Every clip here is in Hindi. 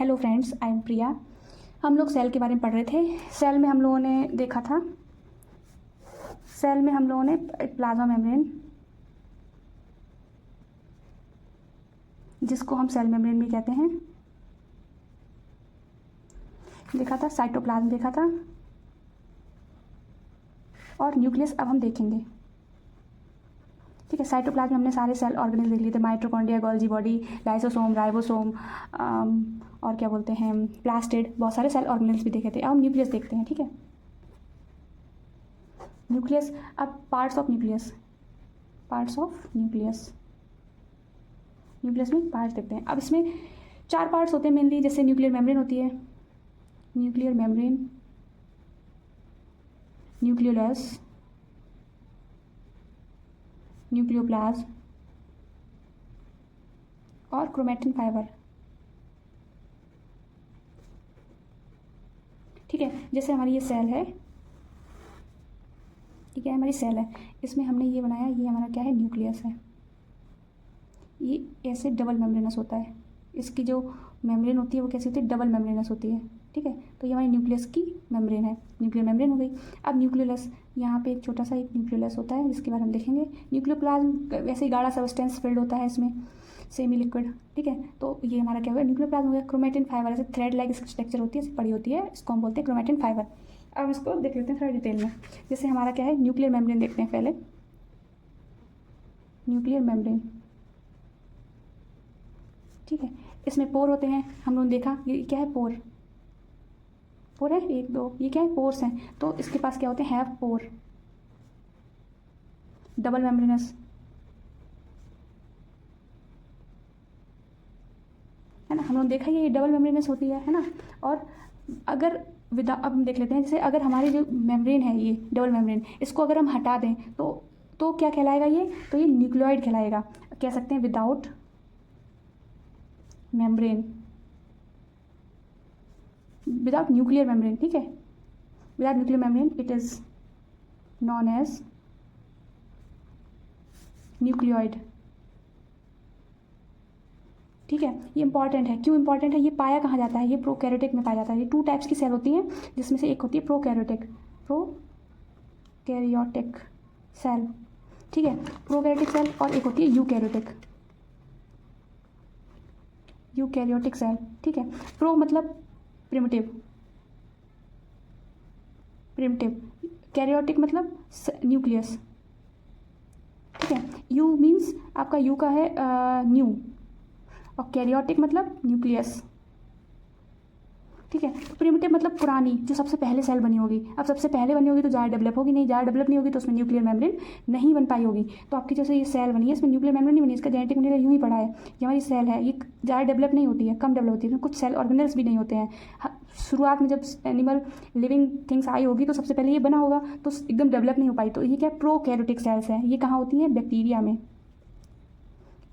हेलो फ्रेंड्स, आई एम प्रिया। हम लोग सेल के बारे में पढ़ रहे थे। सेल में हम लोगों ने देखा था, सेल में हम लोगों ने प्लाज्मा मेम्ब्रेन, जिसको हम सेल मेम्ब्रेन भी कहते हैं, देखा था। साइटोप्लाज्म देखा था और न्यूक्लियस अब हम देखेंगे। ठीक है, साइटोप्लाज्म में हमने सारे सेल ऑर्गेनेल देख लिए थे, mitochondria, Golgi body, lysosome, ribosome और क्या बोलते हैं, प्लास्टिड, बहुत सारे सेल ऑर्गेनेल्स भी देखे थे। अब हम न्यूक्लियस देखते हैं। ठीक है, न्यूक्लियस। अब parts of nucleus, parts of nucleus, nucleus में पार्ट्स देखते हैं। अब इसमें 4 पार्ट्स होते हैं मेनली, जैसे न्यूक्लियर मेम्ब्रेन होती है, न्यूक्लियर मेम्ब्रेन, न्यूक्लियोलस, न्यूक्लियोप्लाज्म और क्रोमैटिन फाइबर। ठीक है, जैसे हमारी ये सेल है, ठीक है, हमारी सेल है, इसमें हमने ये बनाया, ये हमारा क्या है, न्यूक्लियस है। ये ऐसे डबल मेम्ब्रेनस होता है, इसकी जो मेम्ब्रेन होती है वो कैसी होती है, डबल मेम्ब्रेनस होती है। ठीक है, तो ये हमारी न्यूक्लियस की मेम्ब्रेन है, न्यूक्लियर मेम्ब्रेन हो गई। अब न्यूक्लियोलस, यहाँ पे एक छोटा सा एक न्यूक्लियोलस होता है, जिसके बारे में हम देखेंगे। न्यूक्लियोप्लाज्म वैसे ही गाढ़ा सब्सटेंस फिल्ड होता है इसमें, सेमी लिक्विड। ठीक है, तो ये हमारा क्या हुआ, न्यूक्लियोप्लाज्म हो गया। क्रोमैटिन फाइबर, ऐसे थ्रेड लाइक स्ट्रक्चर होती है, पड़ी होती है, इसको हम बोलते हैं क्रोमैटिन फाइबर। अब इसको देख लेते हैं थोड़ा डिटेल में। जैसे हमारा क्या है, न्यूक्लियर मेम्ब्रेन देखते हैं पहले। न्यूक्लियर मेम्ब्रेन, ठीक है, इसमें पोर होते हैं, हम लोगों ने देखा। ये क्या है, पोर, पोर है 1 2, ये क्या है, पोर्स हैं। तो इसके पास क्या होते हैं, हैव पोर, डबल मेम्ब्रेनस, है ना। हम लोग देखा ये डबल मेम्ब्रेनस होती है ना। और अगर अब हम देख लेते हैं, जैसे अगर हमारी जो मेम्ब्रेन है, ये डबल मेम्ब्रेन, इसको अगर हम हटा दें तो क्या कहलाएगा ये, तो ये न्यूक्लियोइड कहलाएगा। कह सकते हैं without membrane, without nuclear membrane. ठीक है, without nuclear membrane it is known as nucleoid. ठीक है, ये इंपॉर्टेंट है। क्यों इंपॉर्टेंट है, ये पाया कहाँ जाता है, ये प्रोकैरियोटिक में पाया जाता है। ये 2 टाइप्स की सेल होती हैं, जिसमें से एक होती है प्रोकैरियोटिक, प्रोकैरियोटिक सेल। ठीक है, प्रोकैरियोटिक सेल, और एक होती है यूकैरियोटिक, यूकैरियोटिक सेल। ठीक है, प्रो मतलब प्रिमिटिव, प्रिमिटिव, कैरियोटिक मतलब न्यूक्लियस। ठीक है, यू मीन्स आपका यू का है न्यू, और कैरियोटिक मतलब न्यूक्लियस। ठीक है, तो प्रिमिटिव मतलब पुरानी, जो सबसे पहले सेल बनी होगी। अब सबसे पहले बनी होगी तो ज़्यादा डेवलप होगी नहीं, ज़्यादा डेवलप नहीं होगी तो उसमें न्यूक्लियर मेम्ब्रेन नहीं बन पाई होगी। तो आपकी जैसे ये सेल बनी है, इसमें न्यूक्लियर मेम्ब्रेन नहीं बनी, इसका जेनेटिक मटेरियल यूँ ही पड़ा है। ये हमारी सेल है, ये ज़्यादा डेवलप नहीं होती है, कम डेवलप होती है, कुछ सेल ऑर्गेनल्स भी नहीं होते हैं। शुरुआत में जब एनिमल लिविंग थिंग्स आई होगी तो सबसे पहले ये बना होगा, तो एकदम डेवलप नहीं हो पाई। तो ये क्या, प्रोकैरियोटिक सेल्स हैं। ये कहाँ होती हैं, बैक्टीरिया में,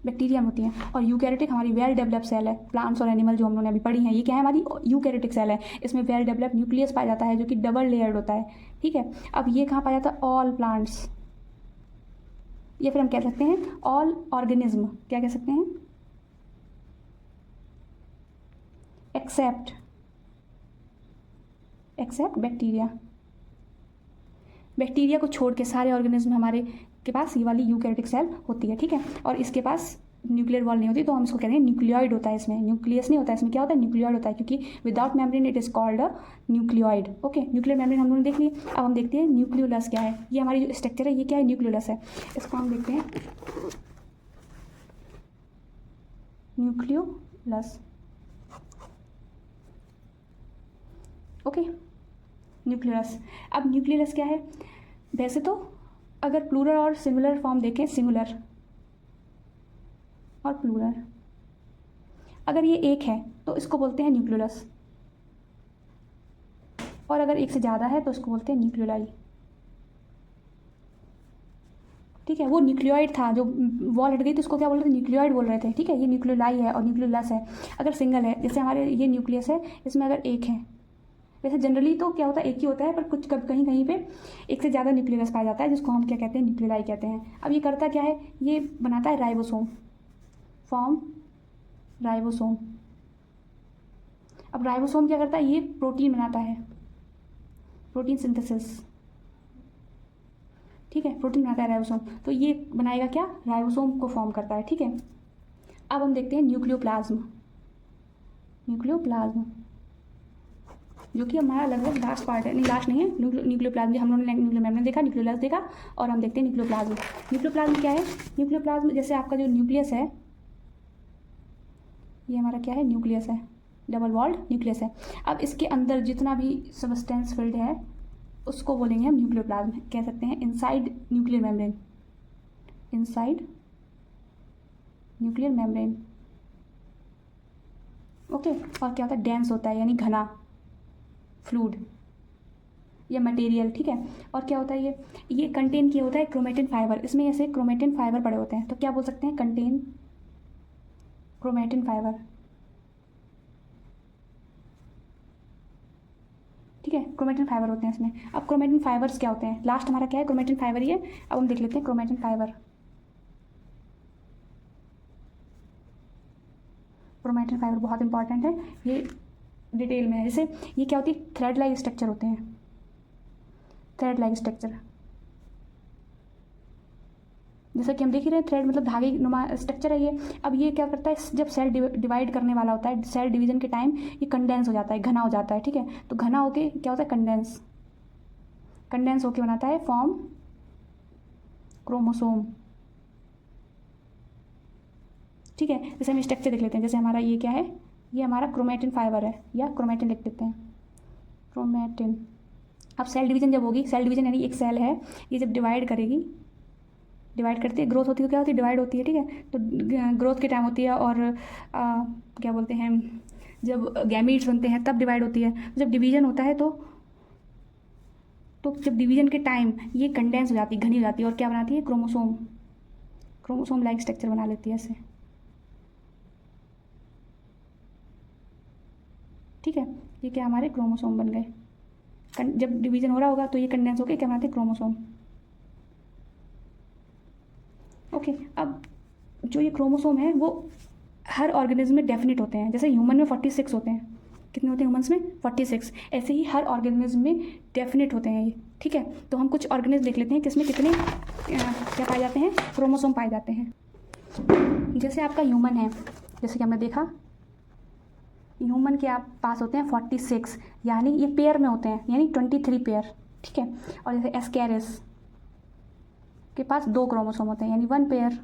बैक्टीरिया में होती हैं। और यूकैरियोटिक हमारी वेल डेवलप सेल है, प्लांट्स और एनिमल जो हम लोगों ने अभी पढ़ी हैं, ये क्या है, हमारी यूकैरियोटिक सेल है। इसमें वेल डेवलप न्यूक्लियस पाया जाता है, जो कि डबल लेयर्ड होता है। ठीक है, अब ये कहाँ पाया जाता है, ऑल प्लांट्स, या फिर हम कह सकते हैं ऑल ऑर्गेनिज्म। क्या कह सकते हैं, एक्सेप्ट बैक्टीरिया। बैक्टीरिया को छोड़ के सारे ऑर्गेनिज्म हमारे के पास ये वाली यूकैरियोटिक सेल होती है। ठीक है, और इसके पास न्यूक्लियर वॉल नहीं होती, तो हम इसको कहते हैं न्यूक्लियोइड होता है। इसमें न्यूक्लियस नहीं होता है, इसमें क्या होता है, न्यूक्लियोइड होता है, क्योंकि without membrane it is called a nucleoid. Okay, nuclear membrane हम लोगों ने देख लिए। अब हम देखते हैं न्यूक्लियोलस क्या है। ये हमारी जो स्ट्रक्चर है, ये क्या है, न्यूक्लियोलस है। इसको हम देखते हैं, न्यूक्लियोलस। Okay, nucleolus. अब न्यूक्लियोलस क्या है, वैसे तो अगर प्लूरल और सिंगुलर फॉर्म देखें, सिंगुलर और प्लूरल, अगर ये एक है तो इसको बोलते हैं न्यूक्लियोलस, और अगर एक से ज़्यादा है तो इसको बोलते हैं न्यूक्लियोलाई। ठीक है, वो न्यूक्लियोइड था, जो वॉल हट गई तो इसको क्या बोल रहे थे, न्यूक्लियोइड बोल रहे थे। ठीक है, ये न्यूक्लियोलाई है और न्यूक्लियोलस है। अगर सिंगल है, जैसे हमारे ये न्यूक्लियस है, इसमें अगर एक है, वैसे जनरली तो क्या होता है, एक ही होता है, पर कुछ कहीं कहीं पे एक से ज़्यादा न्यूक्लियस पाया जाता है, जिसको हम क्या कहते हैं, न्यूक्लियोलाई कहते हैं। अब ये करता क्या है, ये बनाता है राइबोसोम, फॉर्म राइबोसोम। अब राइबोसोम क्या करता है, ये प्रोटीन बनाता है, प्रोटीन सिंथेसिस, ठीक है, प्रोटीन बनाता है राइबोसोम, तो ये बनाएगा क्या, राइबोसोम को फॉर्म करता है, ठीक है। अब हम देखते हैं न्यूक्लियोप्लाज्म, न्यूक्लियोप्लाज्म जो कि हमारा लगभग लास्ट पार्ट है, नहीं लास्ट नहीं है, न्यूक्लियोप्लाज्म हम लोगों ने न्यूक्लियर मेम्ब्रेन देखा, न्यूक्लियोलस देखा, और हम देखते हैं न्यूक्लियोप्लाज्म। न्यूक्लियोप्लाज्म क्या है, न्यूक्लियोप्लाज्म जैसे आपका जो न्यूक्लियस है, ये हमारा क्या है, न्यूक्लियस है, डबल वॉल्ड न्यूक्लियस है। अब इसके अंदर जितना भी सबस्टेंस फील्ड है उसको बोलेंगे हम न्यूक्लियोप्लाज्म, कह सकते हैं inside nuclear membrane, inside nuclear membrane, okay. और क्या होता है, डेंस होता है यानी घना, फ्लूइड या मटेरियल, ठीक है। और क्या होता है, ये कंटेन किया होता है क्रोमेटिन फाइबर, इसमें ऐसे क्रोमेटिन फाइबर पड़े होते हैं, तो क्या बोल सकते हैं, कंटेन क्रोमेटिन फाइबर, ठीक है, क्रोमेटिन फाइबर होते हैं इसमें। अब क्रोमेटिन फाइबर्स क्या होते हैं, लास्ट हमारा क्या है, क्रोमेटिन फाइबर ही है। अब हम देख लेते हैं क्रोमेटिन फाइबर, क्रोमेटिन फाइबर बहुत इंपॉर्टेंट है, ये डिटेल में है। जैसे ये क्या होती है, थ्रेड लाइक स्ट्रक्चर होते हैं, थ्रेड लाइक स्ट्रक्चर, जैसा कि हम देख ही रहे हैं, थ्रेड मतलब धागे नुमा स्ट्रक्चर है ये। अब ये क्या करता है, जब सेल डिवाइड करने वाला होता है, सेल डिवीजन के टाइम ये कंडेंस हो जाता है, घना हो जाता है, ठीक है। तो घना होके क्या होता है, कंडेंस, कंडेंस होके बनाता है फॉर्म क्रोमोसोम, ठीक है। जैसे हम स्ट्रक्चर देख लेते हैं, जैसे हमारा ये क्या है, ये हमारा क्रोमेटिन फाइबर है, या क्रोमेटिन लिख देते हैं, क्रोमेटिन। अब सेल डिवीजन जब होगी, सेल डिवीजन यानी एक सेल है, ये जब डिवाइड करेगी, डिवाइड करती है, ग्रोथ होती है, क्या होती है, डिवाइड होती है, ठीक है। तो ग्रोथ के टाइम होती है, और क्या बोलते हैं, जब गैमीट्स बनते हैं तब डिवाइड होती है। जब डिवीजन होता है तो जब डिवीजन के टाइम ये कंडेंस हो जाती है, घनी हो जाती है, और क्या बनाती है, क्रोमोसोम, क्रोमोसोम लाइक स्ट्रक्चर बना लेती है ऐसे, ठीक है। ये क्या हमारे क्रोमोसोम बन गए, जब डिवीजन हो रहा होगा तो ये कंडेंस होकर क्या बनाते हैं, क्रोमोसोम, ओके। अब जो ये क्रोमोसोम है वो हर ऑर्गेनिज्म में डेफिनेट होते हैं, जैसे ह्यूमन में 46 होते हैं, कितने होते हैं ह्यूमन्स में, 46, ऐसे ही हर ऑर्गेनिज्म में डेफिनेट होते हैं ये, ठीक है। तो हम कुछ ऑर्गेनिज्म देख लेते हैं किसमें कितने क्या पाए जाते हैं, क्रोमोसोम पाए जाते हैं। जैसे आपका ह्यूमन है, जैसे कि हमने देखा ह्यूमन के आप पास होते हैं 46, यानी ये पेयर में होते हैं, यानी 23 पेयर, ठीक है। और जैसे एस्कैरिस के पास 2 क्रोमोसोम होते हैं, यानी 1 पेयर,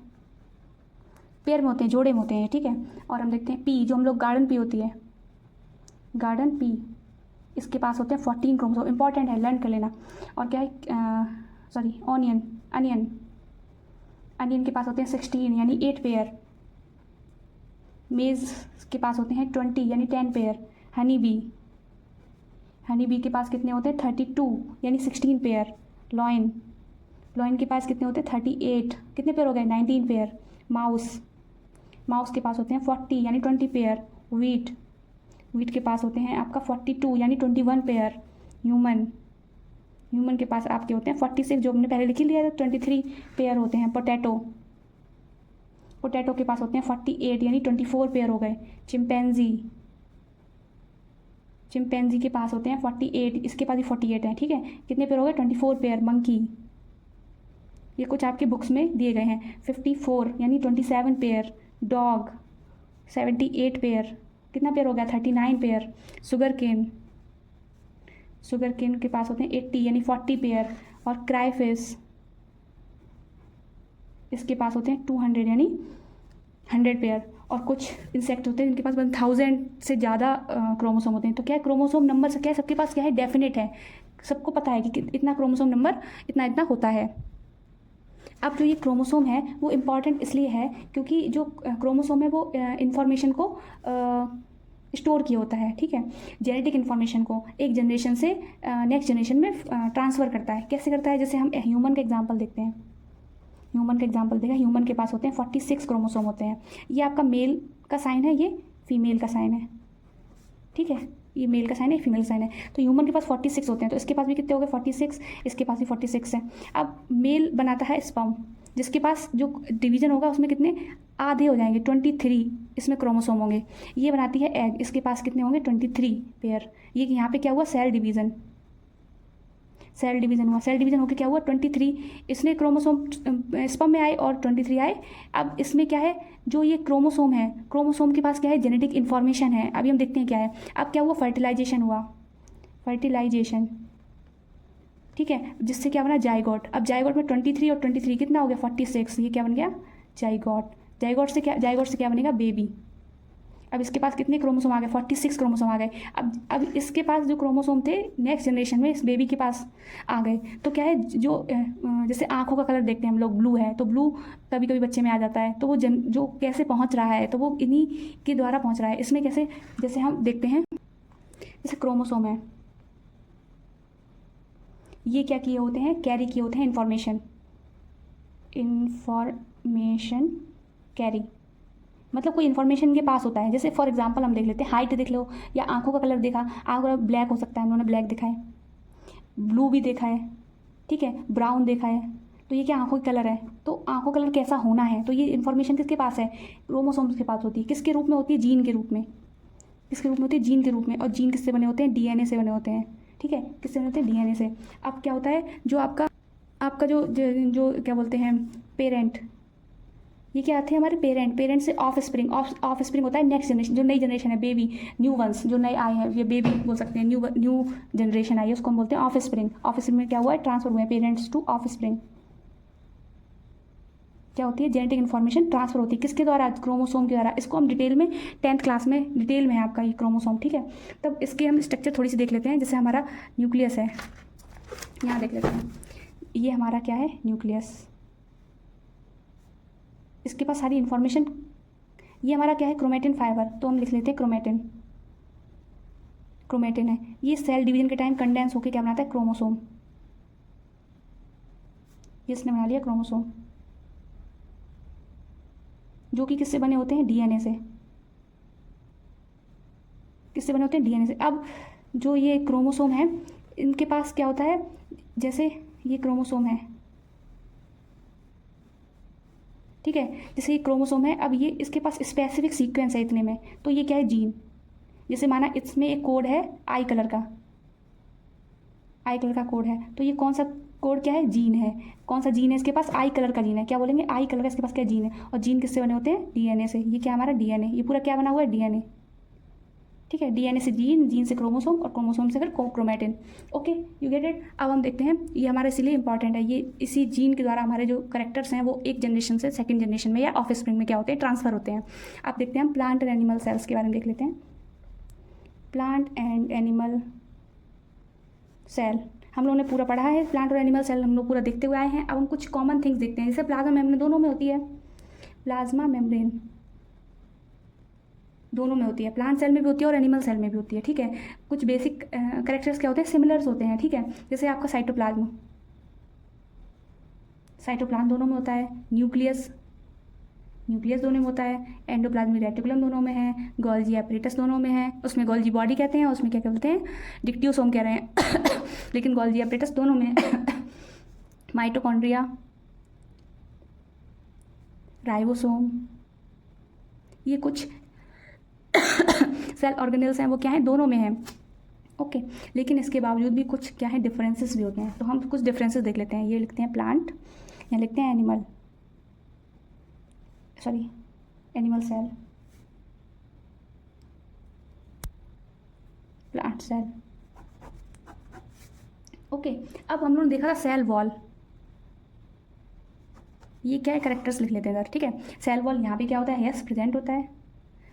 पेयर में होते हैं, जोड़े में होते हैं, ठीक है। और हम देखते हैं पी, जो हम लोग गार्डन पी होती है, गार्डन पी, इसके पास होते हैं 14 क्रोमोसोम, इंपॉर्टेंट है, लर्न कर लेना। और क्या है, सॉरी, ऑनियन, अनियन, अनियन के पास होते हैं 16 यानी 8 पेयर। मेज़ के पास होते हैं 20 यानी 10 pair. Honey bee, honey bee के पास कितने होते हैं 32 यानी 16 पेयर। लॉइन, लॉइन के पास कितने होते हैं 38, कितने पेयर हो गए 19 पेयर। माउस, माउस के पास होते हैं 40 यानी 20 पेयर। वीट, वीट के पास होते हैं आपका 42 यानी 21 पेयर। ह्यूमन, ह्यूमन के पास आपके होते हैं 46, जो हमने पहले लिख लिया था, 23 पेयर होते हैं। पोटैटो, पोटैटो के पास होते हैं 48 यानी 24 पेयर हो गए। चिंपैंजी, चिंपैंजी के पास होते हैं 48, इसके पास भी 48 हैं, ठीक है, कितने पेयर हो गए 24 पेयर। मंकी, ये कुछ आपके बुक्स में दिए गए हैं, 54 यानी 27 पेयर। डॉग 78 पेयर, कितना पेयर हो गया 39 pair. Sugar cane, sugar cane के पास होते हैं 80 यानी 40 पेयर। और क्राइफिश, इसके पास होते हैं 200 यानी 100 पेयर। और कुछ इंसेक्ट होते हैं जिनके पास 1000 से ज़्यादा क्रोमोसोम होते हैं। तो क्या है, क्रोमोसोम नंबर से क्या है, सबके पास क्या है, डेफिनेट है, सबको पता है कि इतना क्रोमोसोम नंबर इतना इतना होता है। अब जो ये क्रोमोसोम है वो इम्पॉर्टेंट इसलिए है क्योंकि जो क्रोमोसोम है वो इंफॉर्मेशन को स्टोर किया होता है, ठीक है, जेनेटिक इन्फॉर्मेशन को एक जनरेशन से नेक्स्ट जनरेशन में ट्रांसफ़र करता है। कैसे करता है, जैसे हम ह्यूमन का एग्जांपल देखते हैं, ह्यूमन का एग्जांपल देखा, ह्यूमन के पास होते हैं 46 क्रोमोसोम होते हैं। ये आपका मेल का साइन है, ये फीमेल का साइन है, ठीक है, ये मेल का साइन है, फीमेल का साइन है। तो ह्यूमन के पास 46 होते हैं, तो इसके पास भी कितने हो गए 46, इसके पास भी 46 है। अब मेल बनाता है स्पर्म, जिसके पास जो डिवीजन होगा उसमें कितने आधे हो जाएंगे, 23 इसमें क्रोमोसोम होंगे। ये बनाती है एग, इसके पास कितने होंगे, 23 पेयर। ये यहाँ पे क्या हुआ, सेल डिवीज़न, सेल डिवीज़न हुआ, सेल डिवीज़न होकर क्या हुआ, 23 इसमें क्रोमोसोम स्पर्म में आए और 23 आए। अब इसमें क्या है, जो ये क्रोमोसोम है, क्रोमोसोम के पास क्या है, जेनेटिक इन्फॉर्मेशन है। अभी हम देखते हैं क्या है। अब क्या हुआ, फर्टिलाइजेशन हुआ, फर्टिलाइजेशन, ठीक है, जिससे क्या बना, जाइगोट। अब जाइगोट में 23 और 23 कितना हो गया, 46। ये क्या बन गया, जाइगोट। जाइगोट से क्या बनेगा, बेबी। अब इसके पास कितने क्रोमोसोम आ गए, 46 क्रोमोसोम आ गए। अब इसके पास जो क्रोमोसोम थे नेक्स्ट जनरेशन में इस बेबी के पास आ गए। तो क्या है, जो जैसे आंखों का कलर देखते हैं हम लोग, ब्लू है, तो ब्लू कभी कभी बच्चे में आ जाता है। तो वो जो कैसे पहुंच रहा है, तो वो इन्हीं के द्वारा पहुंच रहा है। इसमें कैसे, जैसे हम देखते हैं, जैसे क्रोमोसोम है, ये क्या किए होते हैं, कैरी किए होते हैं इन्फॉर्मेशन कैरी, मतलब कोई इन्फॉर्मेशन के पास होता है। जैसे फॉर एग्जांपल हम देख लेते हैं, हाइट देख लो या आंखों का कलर देखा, आंखों का ब्लैक हो सकता है, हम लोगों ने ब्लैक देखा है, ब्लू भी देखा है, ठीक है, ब्राउन देखा है। तो ये क्या आंखों का कलर है, तो आंखों का कलर कैसा होना है, तो ये इन्फॉर्मेशन किसके पास है, क्रोमोसोम्स के पास होती है। किसके रूप में होती है, जीन के रूप में। किसके रूप में होती है, जीन के रूप में। और जीन किससे बने होते हैं, डीएनए से बने होते हैं, ठीक है, किससे बने होते हैं, डीएनए से। अब क्या होता है, जो आपका जो क्या बोलते हैं, पेरेंट, ये क्या आते हैं हमारे पेरेंट से ऑफ स्प्रिंग होता है नेक्स्ट जनरेशन, जो नई जनरेशन है, बेबी, न्यू वंस, जो नए आए हैं, ये बेबी बोल सकते हैं, न्यू जनरेशन आई है, उसको हम बोलते हैं ऑफ स्प्रिंग। ऑफ स्प्रिंग में क्या हुआ है, ट्रांसफर हुए हैं पेरेंट्स टू ऑफ स्प्रिंग। क्या होती है, जेनेटिक इन्फॉर्मेशन ट्रांसफर होती है, किसके द्वारा, क्रोमोसोम के द्वारा। इसको हम डिटेल में 10th क्लास में डिटेल में है आपका ये क्रोमोसोम, ठीक है। तब इसके हम स्ट्रक्चर थोड़ी सी देख लेते हैं। जैसे हमारा न्यूक्लियस है, यहाँ देख लेते हैं, ये हमारा क्या है, न्यूक्लियस, इसके पास सारी इन्फॉर्मेशन। ये हमारा क्या है, क्रोमेटिन फाइबर, तो हम लिख लेते हैं क्रोमेटिन, क्रोमेटिन है। ये सेल डिवीजन के टाइम कंडेंस होकर क्या बनाता है, क्रोमोसोम। ये इसने बना लिया क्रोमोसोम, जो कि किससे बने होते हैं, डीएनए से। किससे बने होते हैं, डीएनए से। अब जो ये क्रोमोसोम है, इनके पास क्या होता है, जैसे ये क्रोमोसोम है, ठीक है, जैसे ये क्रोमोसोम है, अब ये इसके पास स्पेसिफिक सीक्वेंस है इतने में, तो ये क्या है, जीन। जैसे माना इसमें एक कोड है आई कलर का कोड है, तो ये कौन सा कोड क्या है, जीन है। कौन सा जीन है इसके पास, आई कलर का जीन है। क्या बोलेंगे, आई कलर का इसके पास क्या जीन है। और जीन किससे बने होते हैं, डीएनए से। ये क्या हमारा डीएनए, ये पूरा क्या बना हुआ है, डीएनए, ठीक है। डीएनए से जीन, जीन से क्रोमोसोम, और क्रोमोसोम से फिर chromatin. Okay, you get it. अब हम देखते हैं, ये हमारे इसलिए इंपॉर्टेंट है, ये इसी जीन के द्वारा हमारे जो करेक्टर्स हैं वो एक जनरेशन से सेकंड जनरेशन में या ऑफ स्प्रिंग में क्या होते हैं, ट्रांसफर होते हैं। अब देखते हैं हम प्लांट एंड एनिमल सेल्स के बारे में देख लेते हैं। प्लांट एंड एनिमल सेल हम लोगों ने पूरा पढ़ा है, प्लांट और एनिमल सेल हम लोग पूरा देखते हुए आए हैं। अब हम कुछ कॉमन थिंग्स देखते हैं। जैसे प्लाज्मा मेम्ब्रेन दोनों में होती है, प्लाज्मा मेम्ब्रेन दोनों में होती है, प्लांट सेल में भी होती है और एनिमल सेल में भी होती है, ठीक है। कुछ बेसिक करेक्टर्स क्या होते हैं, सिमिलर्स होते हैं, ठीक है। जैसे आपका साइटोप्लाज्म दोनों में होता है, न्यूक्लियस दोनों में होता है, एंडोप्लाज्मिक रेटिकुलम दोनों में है, गोल्जी एपरेटस दोनों में है। उसमें गोल्जी बॉडी कहते हैं, उसमें क्या कहते हैं, डिक्टियोसोम कह रहे हैं लेकिन गोल्जी एपरेटस दोनों में माइटोकॉन्ड्रिया, राइबोसोम, ये कुछ सेल ऑर्गेनेल्स हैं, वो क्या है, दोनों में है, ओके। लेकिन इसके बावजूद भी कुछ क्या है, डिफरेंसेस भी होते हैं। तो हम कुछ डिफरेंसेस देख लेते हैं। ये लिखते हैं प्लांट, या लिखते हैं animal cell, plant cell, okay. अब हम लोगों ने देखा था सेल वॉल, ये क्या है, करेक्टर्स लिख लेते हैं इधर, ठीक है। सेल वॉल यहाँ पे क्या होता है, यस प्रेजेंट होता है,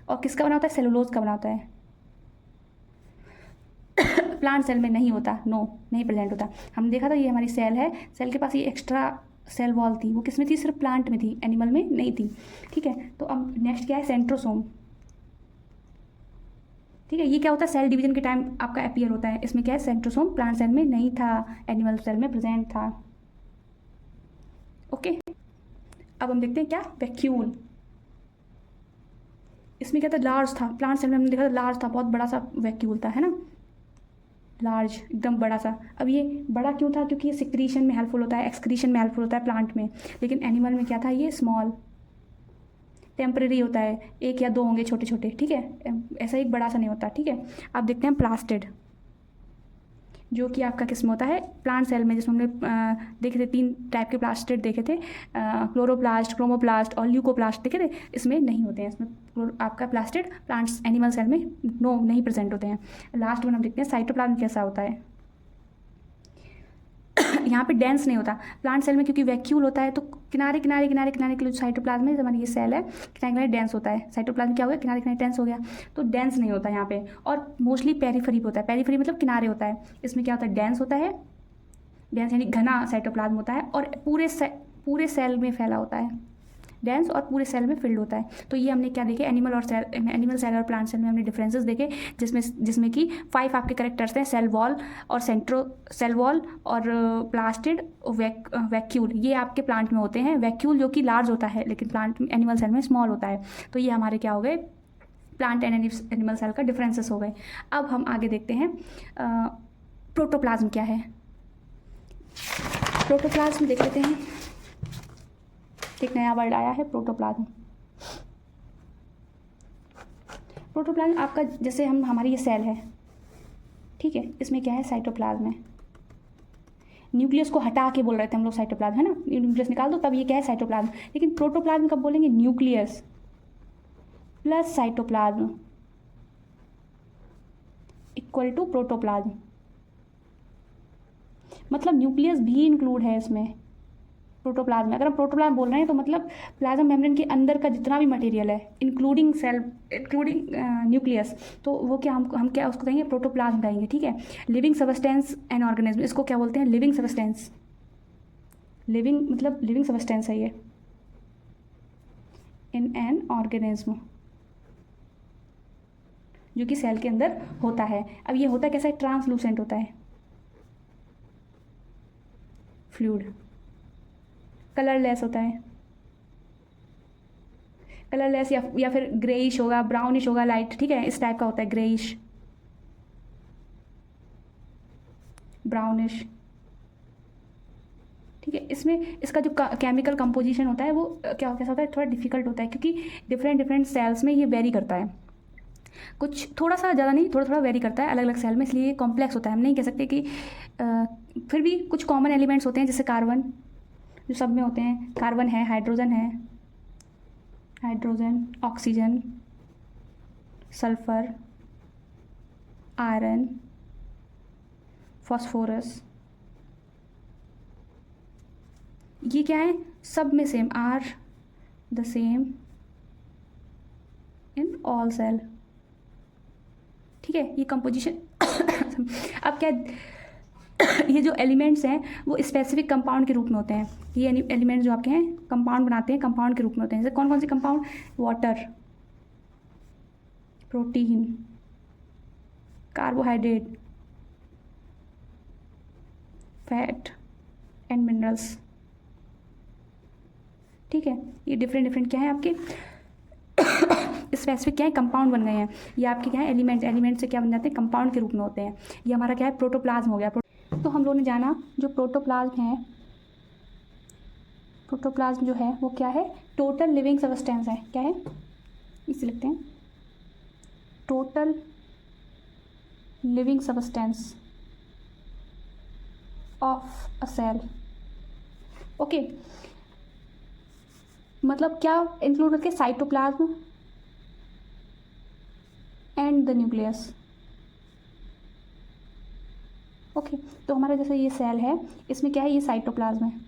और किसका बना होता है, सेलुलोज का बना होता है। प्लांट सेल में नहीं होता, नो, नहीं प्रेजेंट होता। हम देखा था ये हमारी सेल है, सेल के पास ये एक्स्ट्रा सेल वॉल थी, वो किस में थी, सिर्फ प्लांट में थी, एनिमल में नहीं थी, ठीक है। तो अब नेक्स्ट क्या है, सेंट्रोसोम, ठीक है। ये क्या होता है, सेल डिवीजन के टाइम आपका अपीयर होता है। इसमें क्या है, सेंट्रोसोम प्लांट सेल में नहीं था, एनिमल सेल में प्रेजेंट था, ओके। अब हम देखते हैं क्या, वैक्यूल, इसमें क्या था, लार्ज था, प्लांट सेल में हमने देखा था लार्ज था, बहुत बड़ा सा वैक्यूल था, है ना, लार्ज, एकदम बड़ा सा। अब ये बड़ा क्यों था, क्योंकि ये सिक्रीशन में हेल्पफुल होता है, एक्सक्रीशन में हेल्पफुल होता है प्लांट में। लेकिन एनिमल में क्या था, ये स्मॉल, टेम्परेरी होता है, 1 या 2 होंगे छोटे छोटे, ठीक है, ऐसा एक बड़ा सा नहीं होता, ठीक है। अब देखते हैं प्लास्टिड, जो कि आपका किस्म होता है प्लांट सेल में, जिसमें हमने देखे थे 3 टाइप के प्लास्टिड देखे थे, क्लोरोप्लास्ट, क्रोमोप्लास्ट और ल्यूकोप्लास्ट देखे थे। इसमें नहीं होते हैं, इसमें आपका प्लास्टिड प्लांट्स एनिमल सेल में नहीं प्रेजेंट होते हैं। लास्ट वन हम देखते हैं साइटोप्लाज्म कैसा होता है। यहाँ पे डेंस नहीं होता प्लांट सेल में, क्योंकि वैक्यूल होता है, तो किनारे किनारे किनारे किनारे के जो साइटोप्लाज्म है, हमारी ये सेल है, किनारे किनारे डेंस होता है। साइटोप्लाज्म क्या हो गया, किनारे किनारे डेंस हो गया, तो डेंस नहीं होता यहाँ पे। और मोस्टली पेरीफेरी होता है, पेरीफेरी मतलब किनारे होता है। इसमें क्या होता है, डेंस होता है, डेंस यानी घना साइटोप्लाज्म होता है, और पूरे सेल में फैला होता है, डेंस और पूरे सेल में फिल्ड होता है। तो ये हमने क्या देखे, एनिमल सेल और प्लांट सेल में हमने डिफरेंसेस देखे, जिसमें कि 5 आपके करेक्टर्स हैं, सेल वॉल और सेल वॉल और प्लास्टिड, वैक्यूल, ये आपके प्लांट में होते हैं। वैक्यूल जो कि लार्ज होता है, लेकिन एनिमल सेल में स्मॉल होता है। तो ये हमारे क्या हो गए, प्लांट एंड एनिमल सेल का डिफरेंसेस हो गए। अब हम आगे देखते हैं प्रोटोप्लाज्म क्या है। प्रोटोप्लाज्म देख लेते हैं, एक नया वर्ड आया है प्रोटोप्लाज्म। प्रोटोप्लाज्म आपका, जैसे हमारी ये सेल है, ठीक है, इसमें क्या है, साइटोप्लाज्म है। न्यूक्लियस को हटा के बोल रहे थे हम लोग साइटोप्लाज्म, है ना, न्यूक्लियस निकाल दो तब ये क्या है, साइटोप्लाज्म। लेकिन प्रोटोप्लाज्म कब बोलेंगे, nucleus plus cytoplasm equal to protoplasm, मतलब न्यूक्लियस भी इंक्लूड है इसमें प्रोटोप्लाज्म में। अगर हम प्रोटोप्लाज्म बोल रहे हैं तो मतलब प्लाज्मा मेम्ब्रेन के अंदर का जितना भी मटेरियल है, इंक्लूडिंग न्यूक्लियस, तो वो क्या हम क्या उसको कहेंगे, प्रोटोप्लाज्म कहेंगे, ठीक है। लिविंग सबस्टेंस एंड ऑर्गेनिज्म, इसको क्या बोलते हैं, लिविंग सबस्टेंस। लिविंग मतलब लिविंग सबस्टेंस है ये इन एन ऑर्गेनिज्म, जो कि सेल के अंदर होता है। अब ये होता कैसा है, ट्रांसलूसेंट होता है, फ्लूइड, कलरलेस होता है, कलरलेस या फिर ग्रेइश होगा, ब्राउनिश होगा, लाइट, ठीक है, इस टाइप का होता है, ग्रेइश, ब्राउनिश, ठीक है। इसमें इसका जो केमिकल कंपोजिशन होता है वो कैसा होता है, थोड़ा डिफिकल्ट होता है, क्योंकि डिफरेंट सेल्स में ये वेरी करता है, कुछ थोड़ा सा ज़्यादा नहीं, थोड़ा थोड़ा वेरी करता है अलग अलग सेल में, इसलिए ये कॉम्प्लेक्स होता है। हम नहीं कह सकते कि फिर भी कुछ कॉमन एलिमेंट्स होते हैं, जैसे कार्बन जो सब में होते हैं, कार्बन है, hydrogen, oxygen, sulphur, iron, phosphorus, ये क्या है, सब में same, are the same in all cell, ठीक है। ये कंपोजिशन अब क्या, ये जो एलिमेंट्स हैं वो स्पेसिफिक कंपाउंड के रूप में होते हैं। ये एलिमेंट्स जो आपके हैं कंपाउंड बनाते हैं, कंपाउंड के रूप में होते हैं। जैसे कौन कौन से compound, water, protein, carbohydrate, fat and minerals, ठीक है। ये डिफरेंट क्या है आपके स्पेसिफिक क्या है, कंपाउंड बन गए हैं। ये आपके क्या है, एलिमेंट से क्या बन जाते हैं, कंपाउंड के रूप में होते हैं। ये हमारा क्या है, प्रोटोप्लाज्म हो गया। तो हम लोगों ने जाना जो प्रोटोप्लाज्म है, प्रोटोप्लाज्म जो है वो क्या है, टोटल लिविंग सबस्टेंस है, क्या है, इसे लिखते हैं total living substance of a cell, okay. मतलब क्या इंक्लूड करके, cytoplasm and the nucleus, okay. तो हमारा जैसे ये सेल है, इसमें क्या है, ये साइटोप्लाज्म है,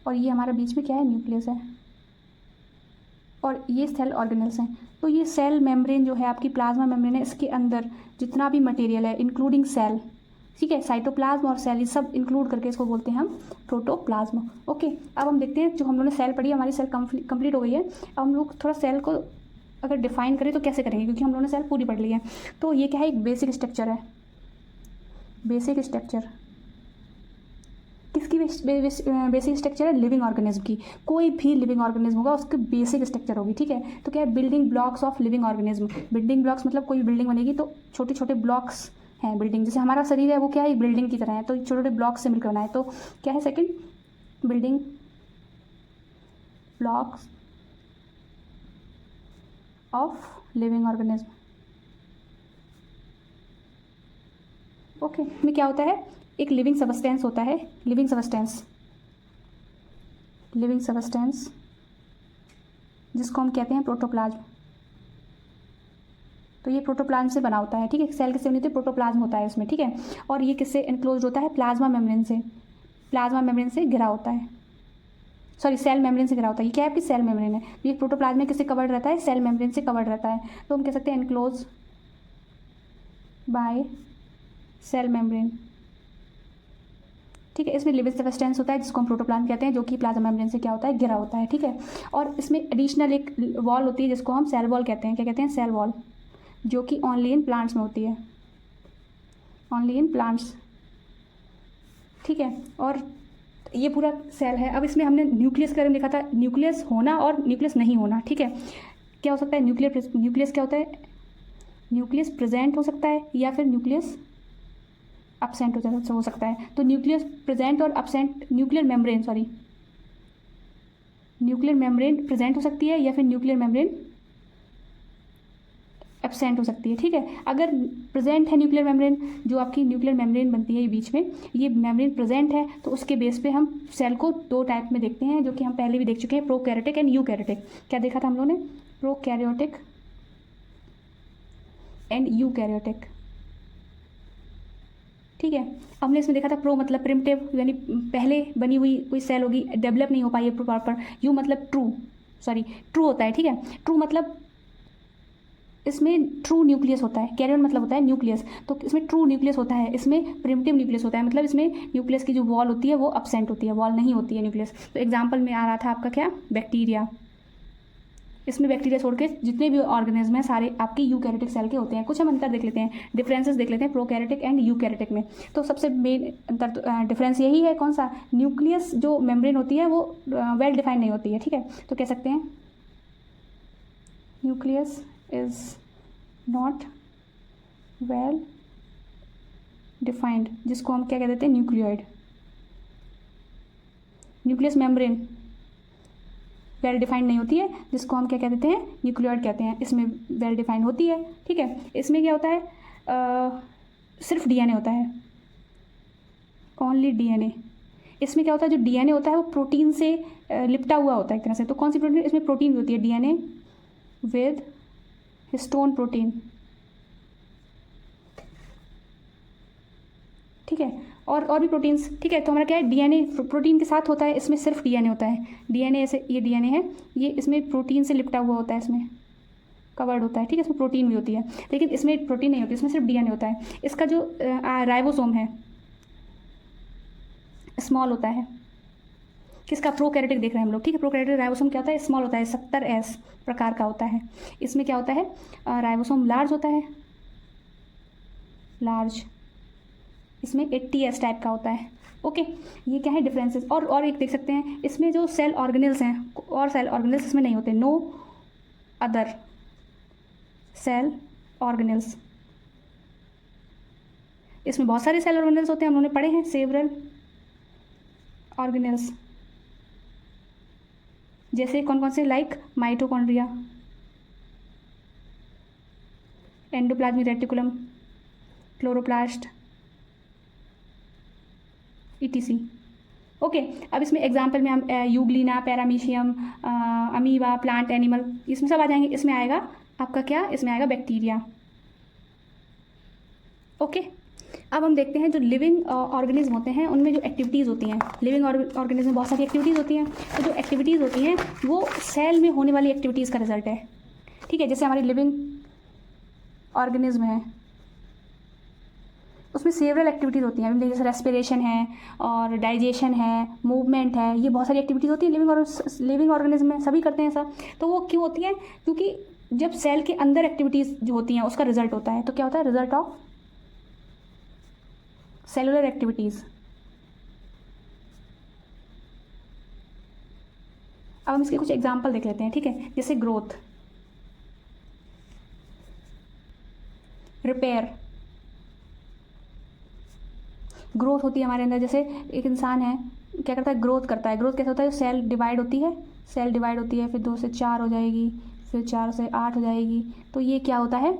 और ये हमारा बीच में क्या है, न्यूक्लियस है, और ये सेल ऑर्गेनल्स हैं। तो ये सेल मेम्ब्रेन जो है आपकी, प्लाज्मा मेम्ब्रेन है, इसके अंदर जितना भी मटेरियल है इंक्लूडिंग सेल, ठीक है, साइटोप्लाज्म और सेल, ये सब इंक्लूड करके इसको बोलते हैं हम प्रोटोप्लाज्म, ओके। अब हम देखते हैं, जो हम लोगों ने सेल पढ़ी, हमारी सेल कंप्लीट हो गई है। अब हम लोग थोड़ा सेल को अगर डिफाइन करें तो कैसे करेंगे, क्योंकि हम लोगों ने सेल पूरी पढ़ ली है। तो ये क्या है, एक बेसिक स्ट्रक्चर है, बेसिक स्ट्रक्चर किसकी बेसिक स्ट्रक्चर है, लिविंग ऑर्गेनिज्म की। कोई भी लिविंग ऑर्गेनिज्म होगा उसकी बेसिक स्ट्रक्चर होगी, ठीक है। तो क्या है, building blocks of living organism. Building blocks मतलब कोई बिल्डिंग बनेगी तो छोटे छोटे ब्लॉक्स हैं बिल्डिंग, जैसे हमारा शरीर है वो क्या है, एक बिल्डिंग की तरह है, तो छोटे छोटे ब्लॉक्स से मिलकर बना है। तो क्या है, second building blocks of living organism. Okay, इसमें क्या होता है, एक लिविंग सबस्टेंस होता है, लिविंग सबस्टेंस जिसको हम कहते हैं प्रोटोप्लाज्म। तो ये प्रोटोप्लाज्म से बना होता है, ठीक है। सेल किससे बनी होती है, प्रोटोप्लाज्म होता है उसमें, ठीक है। और ये किससे एनक्लोज होता है, प्लाज्मा मेम्ब्रेन से घिरा होता है, सॉरी सेल मेम्ब्रेन से घिरा होता है। ये क्या है, आपकी सेल मेम्ब्रेन है। ये प्रोटोप्लाज्म में किससे कवर्ड रहता है, सेल मेम्ब्रेन से कवर्ड रहता है। तो हम कह सकते हैं एनक्लोज बाय सेल मेम्ब्रेन, ठीक है। इसमें लिविंग सबस्टेंस होता है जिसको हम प्रोटोप्लाज्म कहते हैं, जो कि प्लाज्मा मेम्ब्रेन से क्या होता है, घिरा होता है, ठीक है। और इसमें एडिशनल एक वॉल होती है जिसको हम सेल वॉल कहते हैं। क्या कहते हैं, सेल वॉल, जो कि ओनली इन प्लांट्स में होती है, ओनली इन प्लांट्स, ठीक है। और ये पूरा सेल है। अब इसमें हमने न्यूक्लियस के बारे में देखा था, न्यूक्लियस होना और न्यूक्लियस नहीं होना, ठीक है। क्या हो सकता है, न्यूक्लियस क्या होता है, न्यूक्लियस प्रेजेंट हो सकता है या फिर न्यूक्लियस अपसेंट हो सकता है। तो न्यूक्लियस प्रेजेंट और अपसेंट, न्यूक्लियर मेम्ब्रेन प्रेजेंट हो सकती है या फिर न्यूक्लियर मेम्ब्रेन एब्सेंट हो सकती है, ठीक है। अगर प्रेजेंट है न्यूक्लियर मेम्ब्रेन, जो आपकी न्यूक्लियर मेम्ब्रेन बनती है ये बीच में, ये मेम्ब्रेन प्रेजेंट है, तो उसके बेस पे हम सेल को दो टाइप में देखते हैं, जो कि हम पहले भी देख चुके हैं, प्रोकैरियोटिक एंड यूकैरियोटिक। क्या देखा था हम लोगों ने, प्रोकैरियोटिक एंड यूकैरियोटिक, ठीक है। हमने इसमें देखा था प्रो मतलब प्रिमिटिव, यानी पहले बनी हुई कोई सेल होगी, डेवलप नहीं हो पाई है प्रॉपर। यू मतलब ट्रू होता है, ठीक है। ट्रू मतलब इसमें ट्रू न्यूक्लियस होता है, कैरियन मतलब होता है न्यूक्लियस, तो इसमें ट्रू न्यूक्लियस होता है, इसमें प्रिमिटिव न्यूक्लियस होता है, मतलब इसमें न्यूक्लियस की जो वॉल होती है वो अपसेंट होती है, वॉल नहीं होती है न्यूक्लियस। तो एग्जाम्पल में आ रहा था आपका क्या, बैक्टीरिया। इसमें बैक्टीरिया छोड़ के जितने भी ऑर्गेनिज्म हैं सारे आपके यूकैरियोटिक सेल के होते हैं। कुछ हम अंतर देख लेते हैं, डिफरेंसेस देख लेते हैं प्रोकैरियोटिक एंड यूकैरियोटिक में। तो सबसे मेन अंतर डिफरेंस यही है, कौन सा, न्यूक्लियस जो मेम्ब्रेन होती है वो वेल डिफाइंड नहीं होती है, ठीक है। तो कह सकते हैं nucleus is not well defined, जिसको हम क्या कह देते हैं, nucleoid. Nucleus membrane well defined नहीं होती है, जिसको हम क्या कह देते हैं, न्यूक्लियोइड कहते हैं। इसमें वेल डिफाइंड होती है, ठीक है। इसमें क्या होता है, सिर्फ डीएनए होता है, ओनली डीएनए। इसमें क्या होता है, जो डीएनए होता है वो प्रोटीन से लिपटा हुआ होता है एक तरह से। तो कौन सी प्रोटीन, इसमें प्रोटीन भी होती है, डीएनए विद हिस्टोन प्रोटीन, ठीक है। और भी प्रोटीन्स, ठीक है। तो हमारा क्या है, डीएनए प्रोटीन के साथ होता है, इसमें सिर्फ डीएनए होता है। डीएनए ऐसे, ये डीएनए है, ये इसमें प्रोटीन से लिपटा हुआ होता है, इसमें कवर्ड होता है, ठीक है। इसमें प्रोटीन भी होती है, लेकिन इसमें प्रोटीन नहीं होती, इसमें सिर्फ डीएनए होता है। इसका जो राइबोसोम है स्मॉल होता है, किसका, प्रोकैरियोटिक देख रहे हैं हम लोग, ठीक है। प्रोकैरियोटिक राइबोसोम क्या होता है, स्मॉल होता है, 70S प्रकार का होता है। इसमें क्या होता है, राइबोसोम लार्ज होता है, लार्ज, इसमें 80S टाइप का होता है, ओके। ये क्या है डिफरेंसेस। और एक देख सकते हैं, इसमें जो सेल ऑर्गेनेल्स हैं, और सेल ऑर्गेनेल्स इसमें नहीं होते, नो अदर सेल ऑर्गेनेल्स। इसमें बहुत सारे सेल ऑर्गेनेल्स होते हैं, हम लोगों ने पढ़े हैं, सेवरल ऑर्गेनेल्स, जैसे कौन कौन से, like mitochondria, endoplasmic reticulum, chloroplast, ETC, okay. अब इसमें एग्जाम्पल में हम Euglena, paramecium, amoeba, plant animal, इसमें सब आ जाएंगे। इसमें आएगा आपका क्या, इसमें आएगा बैक्टीरिया, ओके। अब हम देखते हैं जो लिविंग ऑर्गेनिज्म होते हैं उनमें जो एक्टिविटीज़ होती हैं, लिविंग ऑर्गेनिज्म में बहुत सारी एक्टिविटीज़ होती हैं। तो जो एक्टिविटीज़ होती हैं वो सेल में होने वाली एक्टिविटीज़ का रिजल्ट है, ठीक है। जैसे हमारी लिविंग ऑर्गेनिज्म है, उसमें सेवरल एक्टिविटीज़ होती हैं, जैसे रेस्पिरेशन है और डाइजेशन है, मूवमेंट है, ये बहुत सारी एक्टिविटीज़ होती है लिविंग ऑर्गेनिज्म में, सभी करते हैं ऐसा। तो वो क्यों होती है, क्योंकि जब सेल के अंदर एक्टिविटीज़ जो होती हैं उसका रिजल्ट होता है। तो क्या होता है, रिजल्ट ऑफ सेलुलर एक्टिविटीज़। अब हम इसके कुछ एग्जाम्पल देख लेते हैं, ठीक है। जैसे ग्रोथ, रिपेयर, ग्रोथ होती है हमारे अंदर। जैसे एक इंसान है, क्या करता है, ग्रोथ करता है। ग्रोथ कैसे होता है, सेल डिवाइड होती है, फिर 2 से 4 हो जाएगी, फिर 4 से 8 हो जाएगी। तो ये क्या होता है,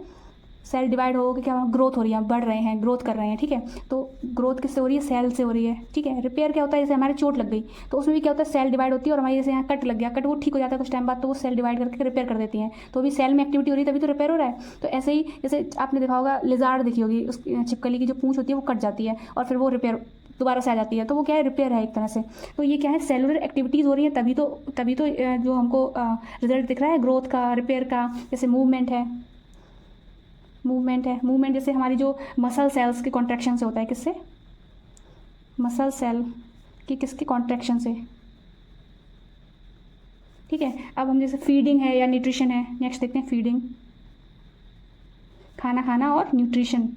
सेल डिवाइड हो के क्या ग्रोथ हो रही है, बढ़ रहे हैं, ग्रोथ कर रहे हैं, ठीक है। तो ग्रोथ किससे हो रही है, सेल से हो रही है, ठीक है। रिपेयर क्या होता है, जैसे हमारे चोट लग गई तो उसमें भी क्या होता है, सेल डिवाइड होती है, और हमारी जैसे यहाँ कट लग गया, कट वो ठीक हो जाता है कुछ टाइम बाद, तो वो सेल डिवाइड करके रिपेयर कर देती हैं, तो अभी सेल में एक्टिविटी हो रही है तभी तो रिपेयर हो रहा है। तो ऐसे ही जैसे आपने देखा होगा लिजार्ड देखी होगी, उस छिपकली की जो पूंछ होती है वो कट जाती है और फिर वो रिपेयर दोबारा से आ जाती है, तो वो क्या है, रिपेयर है एक तरह से। तो ये क्या है, सेलुलर एक्टिविटीज़ हो रही है तभी तो जो हमको रिजल्ट दिख रहा है ग्रोथ का, रिपेयर का। जैसे मूवमेंट है, मूवमेंट जैसे हमारी जो मसल सेल्स के कॉन्ट्रैक्शन से होता है, किससे, मसल सेल की किसके कॉन्ट्रैक्शन से, ठीक है। अब हम जैसे फीडिंग है या न्यूट्रिशन है, नेक्स्ट देखते हैं फीडिंग, खाना खाना और न्यूट्रिशन।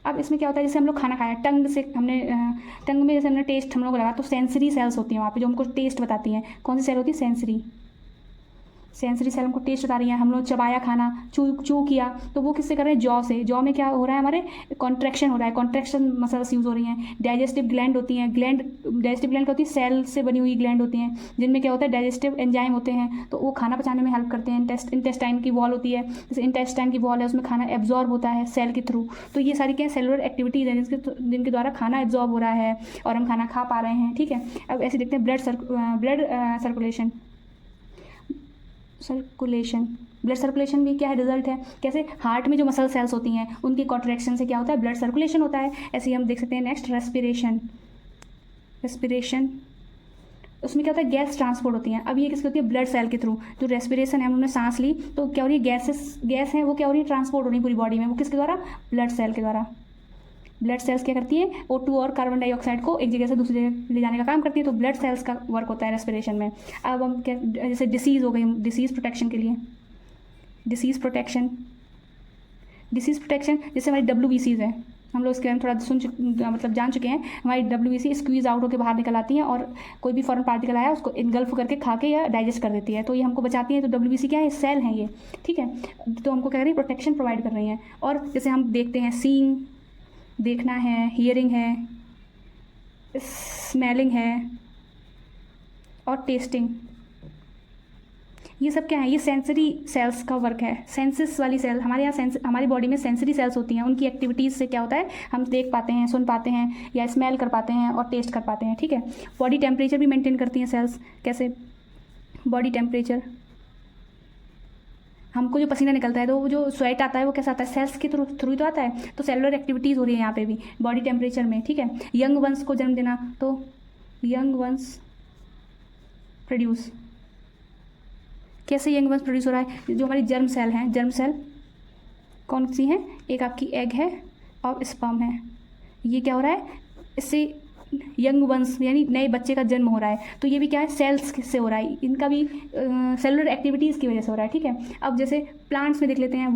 अब इसमें क्या होता है, जैसे हम लोग खाना खाया टंग से, हमने टंग में जैसे हमने टेस्ट हम लोग लगा, तो सेंसरी सेल्स होती हैं वहाँ पे जो हमको टेस्ट बताती हैं। कौन सी सेल होती है, सेंसरी सेल हमको टेस्ट बता रही है। हम लोग चबाया खाना, चू किया, तो वो किससे कर रहे हैं, जॉ से। जॉ में क्या हो रहा है, हमारे कॉन्ट्रैक्शन हो रहा है, कॉन्ट्रैक्शन मसल्स यूज़ हो रही हैं। डाइजेस्टिव ग्लैंड होती हैं, डाइजेस्टिव ग्लैंड होती है, सेल से बनी हुई ग्लैंड होती हैं, जिनमें क्या होता है, डाइजेस्टिव एंजाइम होते हैं, तो वो खाना पचाने में हेल्प करते हैं। इंटेस्टाइन की वॉल होती है, जैसे इंटेस्टाइन की वॉल है, उसमें खाना एब्जॉर्ब होता है सेल के थ्रू। तो ये सारी क्या सेलुलर एक्टिविटीज़ हैं जिनके द्वारा खाना एब्जॉर्ब हो रहा है और हम खाना खा पा रहे हैं, ठीक है। अब ऐसे देखते हैं ब्लड सर्कुलेशन भी क्या है, रिजल्ट है। कैसे, हार्ट में जो मसल सेल्स होती हैं उनकी कॉन्ट्रैक्शन से क्या होता है, ब्लड सर्कुलेशन होता है। ऐसे ही हम देख सकते हैं नेक्स्ट रेस्पिरेशन, उसमें क्या होता है, गैस ट्रांसपोर्ट होती हैं। अब ये किसकी होती है, ब्लड सेल के थ्रू। जो रेस्पिरेशन है, हमने सांस ली तो क्या हो रही है, गैस है वो क्या हो रही है, ट्रांसपोर्ट हो रही है पूरी बॉडी में, वो किसके द्वारा, ब्लड सेल के द्वारा। ब्लड सेल्स क्या करती है, O2 और कार्बन डाइऑक्साइड को एक जगह से दूसरी जगह ले जाने का काम करती है, तो ब्लड सेल्स का वर्क होता है रेस्पिरेशन में। अब हम क्या, जैसे डिसीज़ हो गई, डिसीज़ प्रोटेक्शन के लिए डिसीज़ प्रोटेक्शन जैसे हमारी WBCs है, हम लोग इसके बारे में थोड़ा मतलब जान चुके हैं। हमारी WBC स्क्वीज आउट होकर बाहर निकल आती हैं और कोई भी फॉरेन पार्टिकल आया उसको इनगल्फ करके खा के या डाइजेस्ट कर देती है, तो ये हमको बचाती है। तो WBC क्या है, सेल है ये, ठीक है। तो हमको क्या कर रही है, प्रोटेक्शन प्रोवाइड कर रही हैं। और जैसे हम देखते हैं, सीइंग देखना है, हियरिंग है, स्मेलिंग है और टेस्टिंग, ये सब क्या है, ये सेंसरी सेल्स का वर्क है। सेंसेस वाली सेल हमारे यहाँ हमारी बॉडी में सेंसरी सेल्स होती हैं, उनकी एक्टिविटीज़ से क्या होता है, हम देख पाते हैं, सुन पाते हैं या स्मेल कर पाते हैं और टेस्ट कर पाते हैं, ठीक है। बॉडी टेम्परेचर भी मेंटेन करती हैं सेल्स। कैसे, बॉडी टेम्परेचर, हमको जो पसीना निकलता है तो वो जो स्वेट आता है वो कैसा आता है, सेल्स के थ्रू तो आता है। तो सेलुलर एक्टिविटीज़ हो रही है यहाँ पे भी बॉडी टेम्परेचर में, ठीक है। यंग वंस को जन्म देना, तो यंग वंस प्रोड्यूस, कैसे यंग वंस प्रोड्यूस हो रहा है, जो हमारी जर्म सेल हैं, जर्म सेल कौन सी हैं, एक आपकी एग है और स्पर्म है। ये क्या हो रहा है, इससे यंग वंस यानी नए बच्चे का जन्म हो रहा है। तो ये भी क्या है, सेल्स से हो रहा है, इनका भी सेलुलर एक्टिविटीज़ की वजह से हो रहा है, ठीक है। अब जैसे प्लांट्स में देख लेते हैं,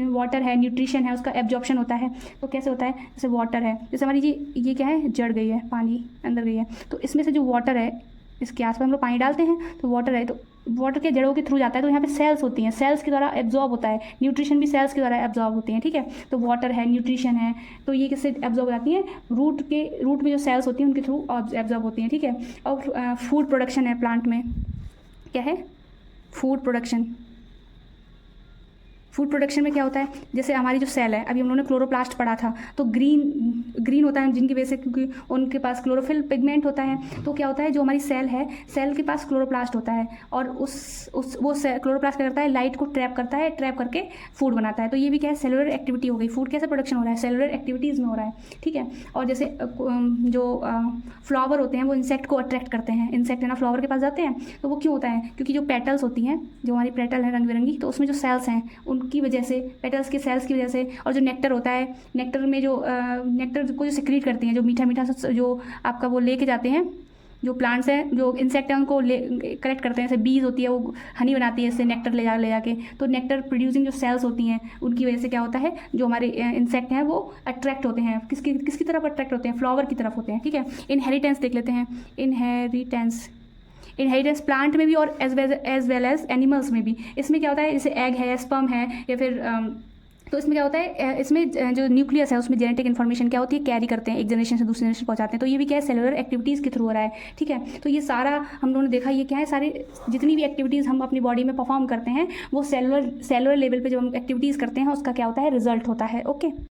वाटर है, न्यूट्रिशन है, उसका एब्जॉर्प्शन होता है। तो कैसे होता है, जैसे वाटर है, जैसे हमारी ये क्या है, जड़ गई है, पानी अंदर गई है, तो इसमें से जो वाटर है, इसके आसपास हम लोग पानी डालते हैं तो वाटर है, तो वाटर के जड़ों के थ्रू जाता है, तो यहाँ पे सेल्स होती हैं, सेल्स के द्वारा एब्जॉर्ब होता है। न्यूट्रिशन भी सेल्स के द्वारा एब्जॉर्ब होती हैं, ठीक है। तो वाटर है, न्यूट्रिशन है, तो ये किससे एब्जॉर्ब हो जाती हैं, रूट में जो सेल्स होती हैं उनके थ्रू एब्जॉर्ब होती हैं, ठीक है। और फूड प्रोडक्शन है, प्लांट में क्या है, फूड प्रोडक्शन में क्या होता है, जैसे हमारी जो सेल है, अभी हम लोगों ने क्लोरोप्लास्ट पढ़ा था, तो ग्रीन होता है जिनकी वजह से, क्योंकि उनके पास क्लोरोफिल पिगमेंट होता है। तो क्या होता है, जो हमारी सेल है, सेल के पास क्लोरोप्लास्ट होता है और वो क्लोरोप्लास्ट क्या करता है, लाइट को ट्रैप करता है, ट्रैप करके फूड बनाता है। तो ये भी क्या है, सेलुलर एक्टिविटी हो गई। फूड कैसे प्रोडक्शन हो रहा है, सेलुलर एक्टिविटीज़ में हो रहा है, ठीक है। और जैसे जो फ्लावर होते हैं वो इंसेक्ट को अट्रैक्ट करते हैं, इंसेक्ट है ना फ्लावर के पास जाते हैं, तो वो क्यों होता है, क्योंकि जो पेटल्स होती हैं, जो हमारी पेटल है रंग बिरंगी, तो उसमें जो सेल्स हैं की वजह से, पेटल्स के सेल्स की वजह से, और जो नेक्टर होता है, नेक्टर में जो नेक्टर को जो सिक्रीट करती हैं, जो मीठा मीठा जो आपका वो लेके जाते हैं, जो प्लांट्स हैं, जो इंसेक्ट हैं उनको कलेक्ट करते हैं, जैसे बीज होती है वो हनी बनाती है इससे, नेक्टर ले जाके, तो नेक्टर प्रोड्यूसिंग जो सेल्स होती हैं उनकी वजह से क्या होता है, जो हमारे इंसेक्ट हैं वो अट्रैक्ट होते हैं, किसकी तरफ अट्रैक्ट होते हैं, फ्लावर की तरफ होते हैं, ठीक है। इनहेरिटेंस देख लेते हैं, इनहेरिटेंस प्लांट में भी और एज वेल एज एनिमल्स में भी। इसमें क्या होता है, जैसे एग है, स्पर्म है, या फिर तो इसमें क्या होता है, इसमें जो न्यूक्लियस है उसमें जेनेटिक इन्फॉर्मेशन क्या होती है, कैरी करते हैं, एक जनरेशन से दूसरे जनरेशन पहुंचाते हैं। तो ये भी क्या है, सेलुलर एक्टिविटीज़ के थ्रू हो रहा है। ठीक है, तो ये सारा हम लोगों ने देखा, ये क्या है, सारे जितनी भी एक्टिविटीज़ हम अपनी बॉडी में परफॉर्म करते हैं वो सेलुलर लेवल पे जब हम एक्टिविटीज़ करते हैं उसका क्या होता है, रिजल्ट होता है। ओके।